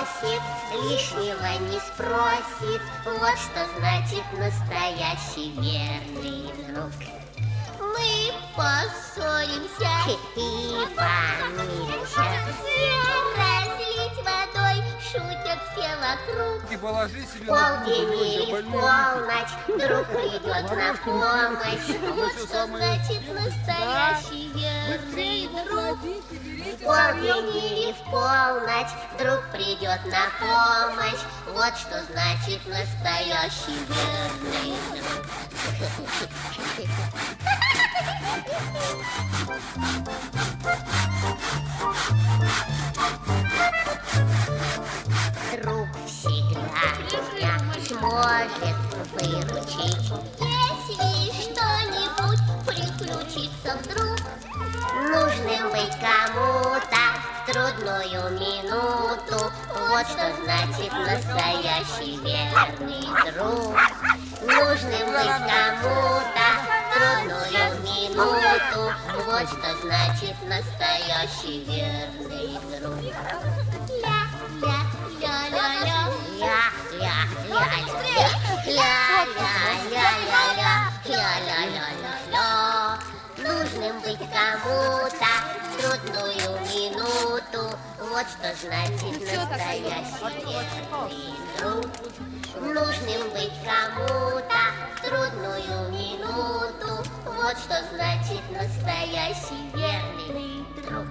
бросит, лишнего не спросит. Вот что значит настоящий верный друг. Мы поссоримся и помиримся, разлить водой шутят все вокруг. И положи себе Полдень или в полночь друг придет на помощь. Вот что значит настоящий верный друг. Полдень или в полночь друг придет на помощь. Вот что значит настоящий верный друг. Друг всегда меня сможет выручить. Если что-нибудь приключится вдруг, нужным быть кому-то в трудную минуту. Вот что значит настоящий верный друг. Нужным быть кому-то в трудную минуту. Вот что значит настоящий верный друг. Ля-ля-ля-ля-ля, ля-ля-ля-ля, ля-ля-ля-ля-ля, ля-ля-ля-ля-ля. Нужным быть кому-то в трудную минуту. Вот что значит настоящий верный друг. Нужным быть кому-то в трудную минуту. Вот что значит настоящий верный друг.